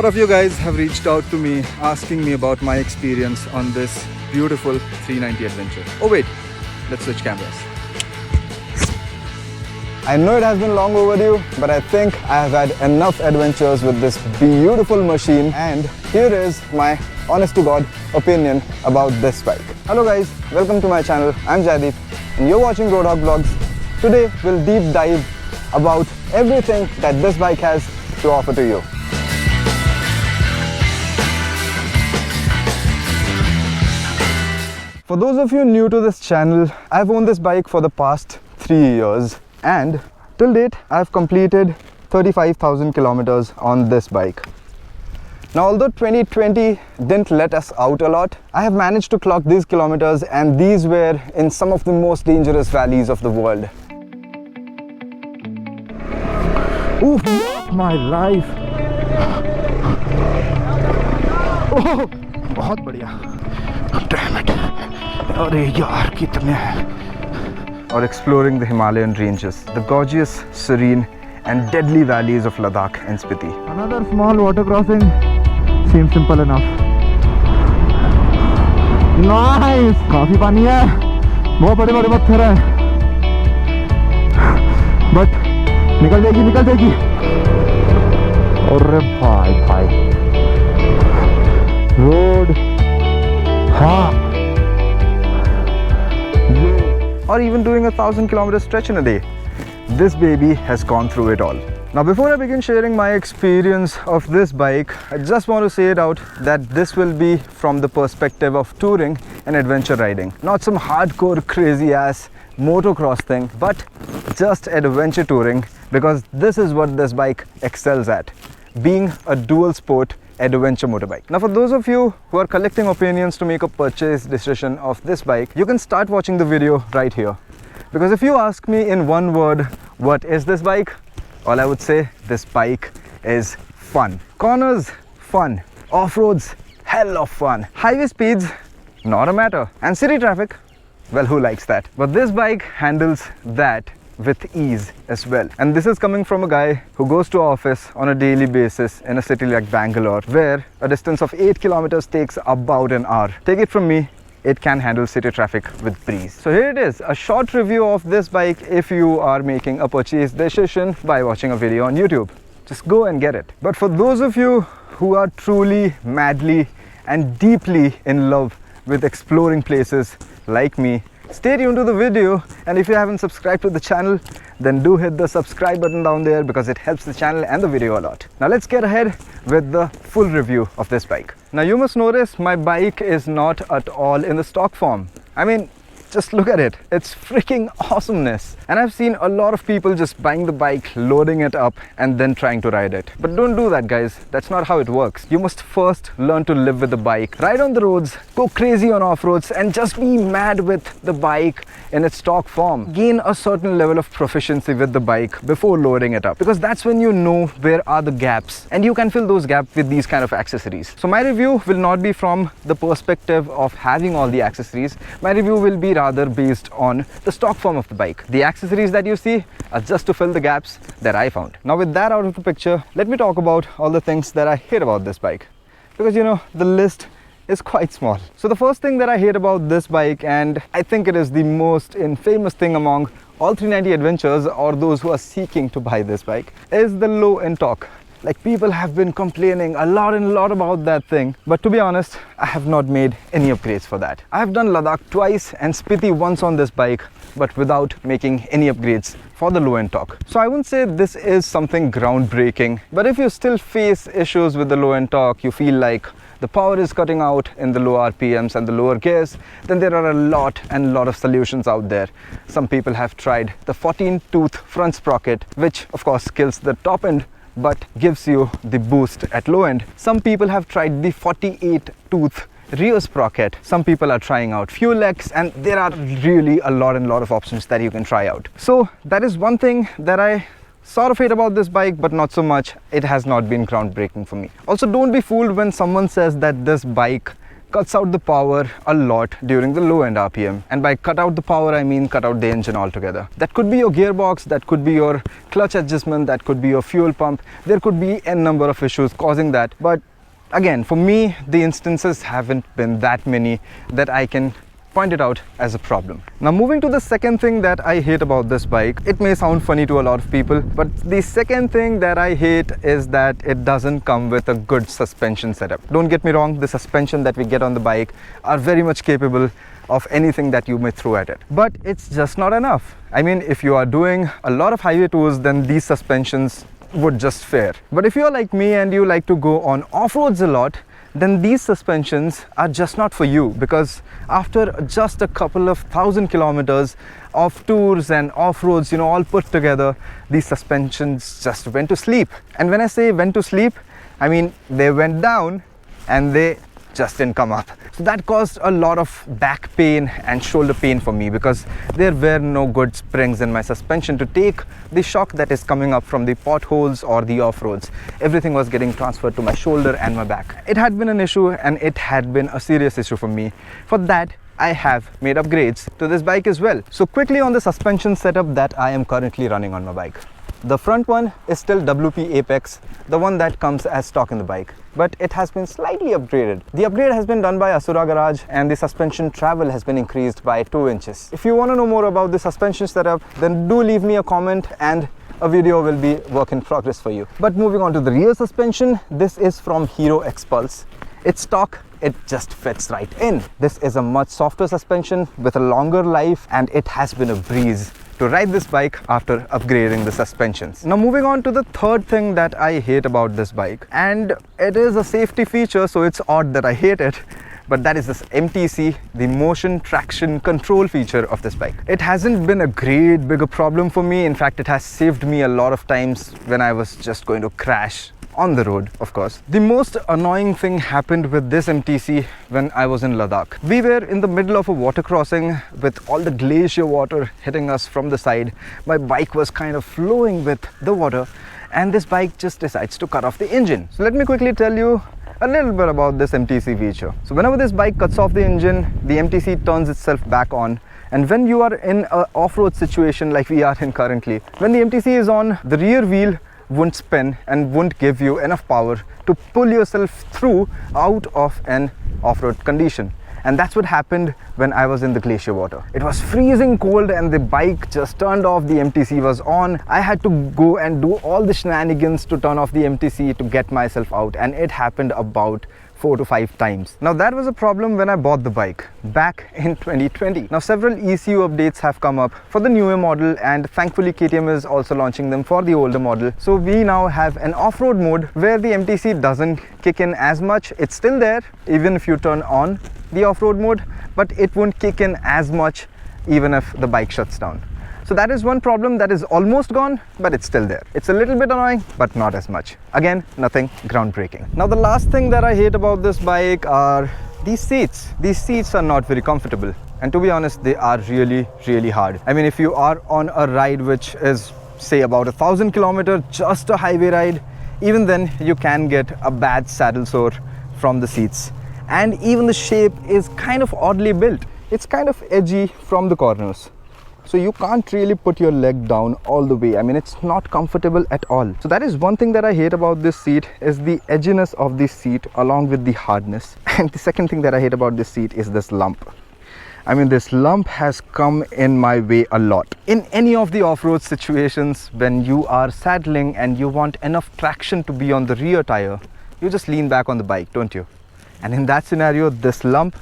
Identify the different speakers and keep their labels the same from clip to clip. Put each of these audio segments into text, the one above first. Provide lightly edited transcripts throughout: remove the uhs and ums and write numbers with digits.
Speaker 1: lot of you guys have reached out to me asking me about my experience on this beautiful 390 adventure. Oh wait, let's switch cameras. I know it has been long overdue, but I think I have had enough adventures with this beautiful machine, and here is my honest to God opinion about this bike. Hello guys, welcome to my channel. I'm Jaideep and you're watching RoadHawk vlogs. Today we'll deep dive about everything that this bike has to offer to you. For those of you new to this channel, I've owned this bike for the past 3 years, and till date I've completed 35,000 kilometers on this bike. Now, although 2020 didn't let us out a lot, I have managed to clock these kilometers, and these were in some of the most dangerous valleys of the world. Oof, my life. Oh, बहुत बढ़िया. Damn it. अरे यार कितने हैं. Or exploring the Himalayan ranges, the gorgeous, serene and deadly valleys of Ladakh and Spiti. Another small water crossing seems simple enough. Nice! काफी पानी है, बहुत बड़े बड़े पत्थर हैं, but निकल जाएगी. अरे भाई RoadHawk. Or even doing 1,000-kilometer stretch in a day. This baby has gone through it all. Now, before I begin sharing my experience of this bike, I just want to say it out that this will be from the perspective of touring and adventure riding. Not some hardcore crazy ass motocross thing, but just adventure touring, because this is what this bike excels at, being a dual sport adventure motorbike. Now, for those of you who are collecting opinions to make a purchase decision of this bike, you can start watching the video right here. Because if you ask me in one word, what is this bike? All I would say, this bike is fun. Corners, fun. Off-roads, hell of fun. Highway speeds, not a matter. And city traffic, well, who likes that? But this bike handles that with ease as well. And this is coming from a guy who goes to office on a daily basis in a city like Bangalore, where a distance of 8 kilometers takes about an hour. Take it from me, it can handle city traffic with breeze. So here it is, a short review of this bike if you are making a purchase decision by watching a video on YouTube. Just go and get it. But for those of you who are truly, madly and deeply in love with exploring places like me, stay tuned to the video, and if you haven't subscribed to the channel, then do hit the subscribe button down there, because it helps the channel and the video a lot. Now let's get ahead with the full review of this bike. Now you must notice my bike is not at all in the stock form. I mean, just look at it. It's freaking awesomeness. And I've seen a lot of people just buying the bike, loading it up and then trying to ride it. But don't do that, guys. That's not how it works. You must first learn to live with the bike, ride on the roads, go crazy on off-roads, and just be mad with the bike in its stock form. Gain a certain level of proficiency with the bike before loading it up, because that's when you know where are the gaps, and you can fill those gaps with these kind of accessories. So my review will not be from the perspective of having all the accessories. My review will be rather based on the stock form of the bike. The accessories that you see are just to fill the gaps that I found. Now, with that out of the picture, let me talk about all the things that I hate about this bike, because you know, the list is quite small. So the first thing that I hate about this bike, and I think it is the most infamous thing among all 390 adventures or those who are seeking to buy this bike, is the low end torque. Like, people have been complaining a lot about that thing, but to be honest, I have not made any upgrades for that. I have done Ladakh twice and Spiti once on this bike, but without making any upgrades for the low end torque. So I wouldn't say this is something groundbreaking, but if you still face issues with the low end torque, you feel like the power is cutting out in the low RPMs and the lower gears, then there are a lot of solutions out there. Some people have tried the 14-tooth front sprocket, which of course kills the top end but gives you the boost at low end. Some people have tried the 48-tooth rear sprocket. Some people are trying out fuel X, and there are really a lot of options that you can try out. So that is one thing that I sort of hate about this bike, but not so much. It has not been groundbreaking for me. Also, don't be fooled when someone says that this bike cuts out the power a lot during the low end RPM. And by cut out the power, I mean cut out the engine altogether. That could be your gearbox, that could be your clutch adjustment, that could be your fuel pump. There could be a number of issues causing that. But again, for me, the instances haven't been that many that I can point it out as a problem. Now moving to the second thing that I hate about this bike. It may sound funny to a lot of people, but the second thing that I hate is that it doesn't come with a good suspension setup. Don't get me wrong, the suspension that we get on the bike are very much capable of anything that you may throw at it. But it's just not enough. I mean, if you are doing a lot of highway tours, then these suspensions would just fare. But if you're like me and you like to go on off-roads a lot, then these suspensions are just not for you, because after just a couple of 1,000 kilometers of tours and off-roads, all put together, these suspensions just went to sleep. And when I say went to sleep, I mean they went down and they just didn't come up. So that caused a lot of back pain and shoulder pain for me, because there were no good springs in my suspension to take the shock that is coming up from the potholes or the off-roads. Everything was getting transferred to my shoulder and my back. It had been an issue, and it had been a serious issue for me. For that, I have made upgrades to this bike as well. So quickly on the suspension setup that I am currently running on my bike. The front one is still WP Apex, the one that comes as stock in the bike, but it has been slightly upgraded. The upgrade has been done by Asura Garage, and the suspension travel has been increased by 2 inches. If you want to know more about the suspension setup, then do leave me a comment and a video will be work in progress for you. But moving on to the rear suspension, this is from Hero X-Pulse. It's stock, it just fits right in. This is a much softer suspension with a longer life, and it has been a breeze to ride this bike after upgrading the suspensions. Now moving on to the third thing that I hate about this bike, and it is a safety feature, so it's odd that I hate it, but that is this MTC, the motion traction control feature of this bike. It hasn't been a great bigger problem for me. In fact, it has saved me a lot of times when I was just going to crash on the road, of course. The most annoying thing happened with this MTC when I was in Ladakh. We were in the middle of a water crossing with all the glacier water hitting us from the side. My bike was kind of flowing with the water, and this bike just decides to cut off the engine. So let me quickly tell you a little bit about this MTC feature. So whenever this bike cuts off the engine, the MTC turns itself back on. And when you are in an off-road situation like we are in currently, when the MTC is on, the rear wheel won't spin and won't give you enough power to pull yourself through out of an off-road condition. And that's what happened when I was in the glacier water. It was freezing cold and the bike just turned off, the MTC was on. I had to go and do all the shenanigans to turn off the MTC to get myself out, and it happened about 4 to 5 times. Now that was a problem when I bought the bike back in 2020. Now several ECU updates have come up for the newer model, and thankfully KTM is also launching them for the older model. So we now have an off-road mode where the MTC doesn't kick in as much. It's still there even if you turn on the off-road mode, but it won't kick in as much even if the bike shuts down. So that is one problem that is almost gone, but it's still there. It's a little bit annoying, but not as much. Again, nothing groundbreaking. Now the last thing that I hate about this bike are these seats. These seats are not very comfortable, and to be honest, they are really, really hard. I mean, if you are on a ride which is, say, about 1,000 kilometers, just a highway ride, even then you can get a bad saddle sore from the seats. And even the shape is kind of oddly built. It's kind of edgy from the corners, so you can't really put your leg down all the way. I mean, it's not comfortable at all. So that is one thing that I hate about this seat, is the edginess of this seat along with the hardness. And the second thing that I hate about this seat is this lump. I mean, this lump has come in my way a lot. In any of the off-road situations, when you are saddling and you want enough traction to be on the rear tire, you just lean back on the bike, don't you? And in that scenario, this lump,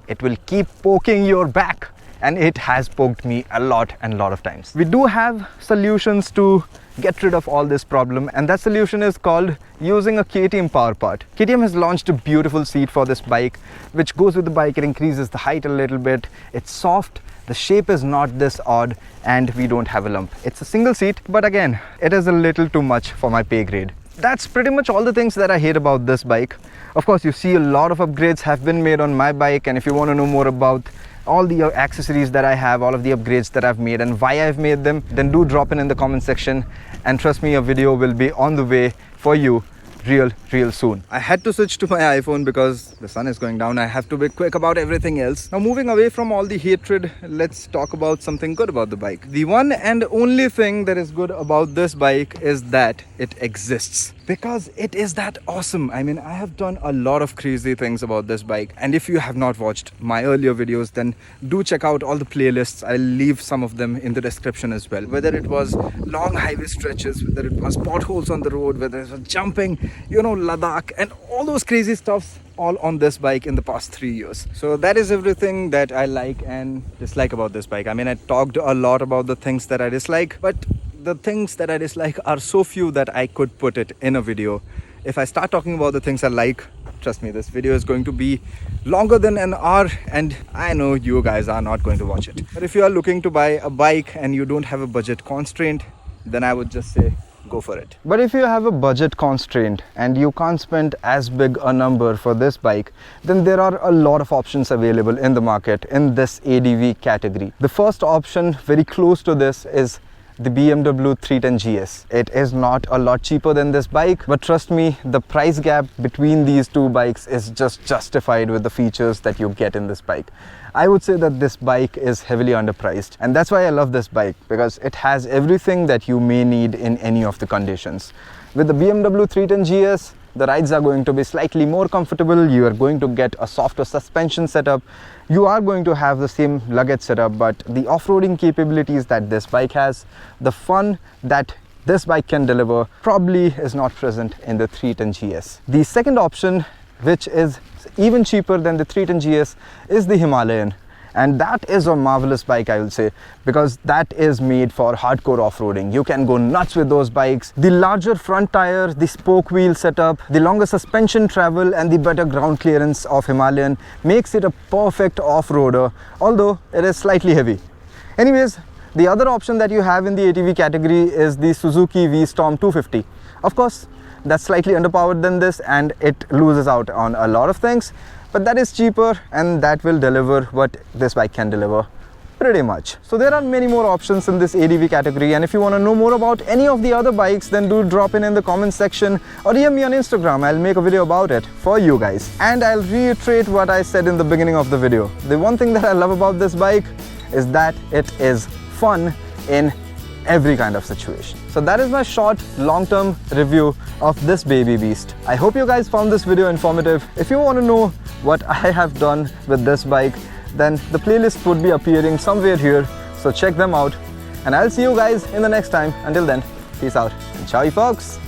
Speaker 1: it will keep poking your back. And it has poked me a lot of times. We do have solutions to get rid of all this problem, and that solution is called using a KTM power part. KTM has launched a beautiful seat for this bike, which goes with the bike. It increases the height a little bit. It's soft. The shape is not this odd, and we don't have a lump. It's a single seat, but again, it is a little too much for my pay grade. That's pretty much all the things that I hate about this bike. Of course, you see a lot of upgrades have been made on my bike, and if you want to know more about all the accessories that I have, all of the upgrades that I've made and why I've made them, then do drop in the comment section, and trust me, a video will be on the way for you real soon. I had to switch to my iPhone because the sun is going down. I have to be quick about everything else. Now, moving away from all the hatred, let's talk about something good about the bike. The one and only thing that is good about this bike is that it exists, because it is that awesome. I mean, I have done a lot of crazy things about this bike, and if you have not watched my earlier videos, then do check out all the playlists. I'll leave some of them in the description as well. Whether it was long highway stretches, whether it was potholes on the road, whether it was jumping, you know, Ladakh, and all those crazy stuffs, all on this bike in the past 3 years. So that is everything that I like and dislike about this bike. I mean, I talked a lot about the things that I dislike, but the things that I dislike are so few that I could put it in a video. If I start talking about the things I like, trust me, this video is going to be longer than an hour, and I know you guys are not going to watch it. But if you are looking to buy a bike and you don't have a budget constraint, then I would just say go for it. But if you have a budget constraint and you can't spend as big a number for this bike, then there are a lot of options available in the market in this ADV category. The first option, very close to this, is the BMW 310 GS. It is not a lot cheaper than this bike, but trust me, the price gap between these two bikes is just justified with the features that you get in this bike. I would say that this bike is heavily underpriced, and that's why I love this bike, because it has everything that you may need in any of the conditions. With the BMW 310 GS, the rides are going to be slightly more comfortable. You are going to get a softer suspension setup. You are going to have the same luggage setup, but the off-roading capabilities that this bike has, the fun that this bike can deliver, probably is not present in the 310 GS. The second option, which is even cheaper than the 310 GS, is the Himalayan. And that is a marvelous bike, I will say, because that is made for hardcore off-roading. You can go nuts with those bikes. The larger front tire, the spoke wheel setup, the longer suspension travel, and the better ground clearance of Himalayan makes it a perfect off-roader, although it is slightly heavy. Anyways, the other option that you have in the ATV category is the Suzuki V-Storm 250. Of course, that's slightly underpowered than this, and it loses out on a lot of things, but that is cheaper and that will deliver what this bike can deliver pretty much. So there are many more options in this ADV category, and if you want to know more about any of the other bikes, then do drop in the comment section or DM me on Instagram. I'll make a video about it for you guys. And I'll reiterate what I said in the beginning of the video. The one thing that I love about this bike is that it is fun in every kind of situation. So that is my short long-term review of this baby beast. I hope you guys found this video informative. If you want to know what I have done with this bike, then the playlist would be appearing somewhere here, so check them out, and I'll see you guys in the next time. Until then, peace out and ciao folks.